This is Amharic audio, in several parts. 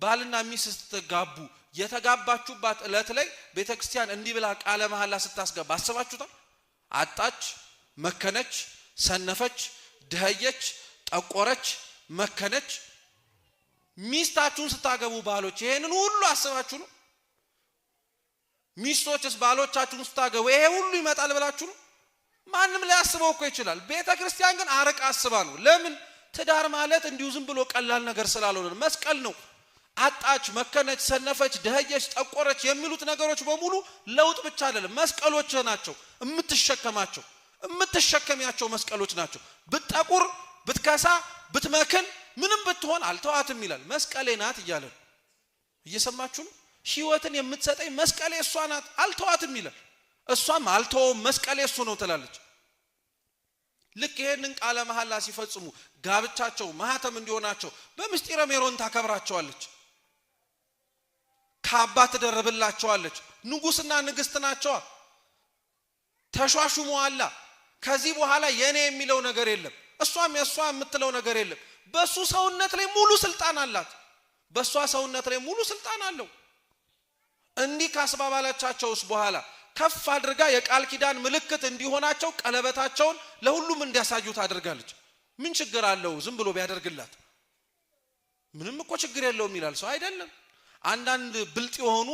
ባልና ሚስት ተጋቡ የተጋባችሁባት እለት ላይ ቤተክርስቲያን እንዲህ ብላ ቃለ መሐላ ስታስገባ አስባችሁታል? አጣች፣ መከነች፣ ሰነፈች፣ ደህየች፣ ጠቆረች፣ መከነች። ሚስታችሁን ስታገቡ ባሎች ይሄንን ሁሉ አስባችሁ ነው? ሚስቶችስ ባሎቻችሁን ስታገቡ ይሄ ሁሉ ይመጣል ብላችሁ ነው? ማንም ሊያስበው እኮ ይችላል። ቤተክርስቲያን ግን አርቃ አስባ ነው። ለምን? ትዳር ማለት እንዲሁ ዝም ብሎ ቀላል ነገር ስላልሆነ መስቀል ነው። አጣች፣ መከነች፣ ሰነፈች፣ ደህየች፣ ጠቆረች የሚሉት ነገሮች በሙሉ ለውጥ ብቻ አይደለም፣ መስቀሎች ናቸው። የምትሸከሚያቸው መስቀሎች ናቸው። ብትጠቁር፣ ብትከሳ፣ ብትመክን፣ ምንም ብትሆን አልተዋትም ይላል። መስቀሌ ናት እያለ ነው። እየሰማችሁ ነው? ሕይወትን የምትሰጠኝ መስቀሌ እሷ ናት፣ አልተዋትም ይላል። እሷም አልተውም መስቀሌ እሱ ነው ትላለች። ልክ ይሄንን ቃለ መሐላ ሲፈጽሙ ጋብቻቸው ማህተም እንዲሆናቸው በምስጢረ ሜሮን ታከብራቸዋለች። ካባ ትደርብላቸዋለች። ንጉስና ንግስት ናቸው። ተሿሹመዋል። ከዚህ በኋላ የኔ የሚለው ነገር የለም፣ እሷም የሷ የምትለው ነገር የለም። በሱ ሰውነት ላይ ሙሉ ስልጣን አላት፣ በሷ ሰውነት ላይ ሙሉ ስልጣን አለው። እንዲህ ካስባባላቻቸውስ በኋላ ከፍ አድርጋ የቃል ኪዳን ምልክት እንዲሆናቸው ቀለበታቸውን ለሁሉም እንዲያሳዩ ታደርጋለች። ምን ችግር አለው ዝም ብሎ ቢያደርግላት? ምንም እኮ ችግር የለውም ይላል ሰው አይደለም። አንዳንድ ብልጥ የሆኑ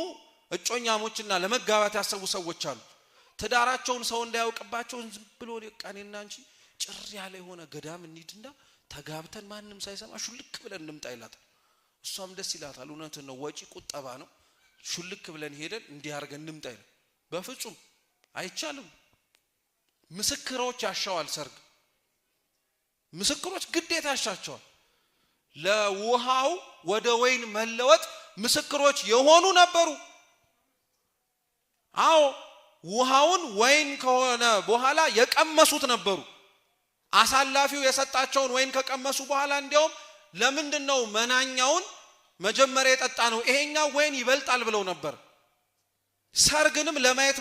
እጮኛሞችና ለመጋባት ያሰቡ ሰዎች አሉ። ትዳራቸውን ሰው እንዳያውቅባቸው ዝም ብሎ ለቃኔና አንቺ ጭር ያለ የሆነ ገዳም እንሂድና ተጋብተን ማንም ሳይሰማ ሹልክ ብለን እንምጣ ይላታል። እሷም ደስ ይላታል። እውነት ነው፣ ወጪ ቁጠባ ነው። ሹልክ ብለን ሄደን እንዲያርገን እንምጣ ይላል። በፍጹም አይቻልም። ምስክሮች ያሻዋል። ሰርግ ምስክሮች ግዴታ ያሻቸዋል። ለውሃው ወደ ወይን መለወጥ ምስክሮች የሆኑ ነበሩ። አዎ ውሃውን ወይን ከሆነ በኋላ የቀመሱት ነበሩ። አሳላፊው የሰጣቸውን ወይን ከቀመሱ በኋላ እንዲያውም ለምንድነው መናኛውን መጀመሪያ የጠጣ ነው ይሄኛው ወይን ይበልጣል ብለው ነበር። ሰርግንም ለማየት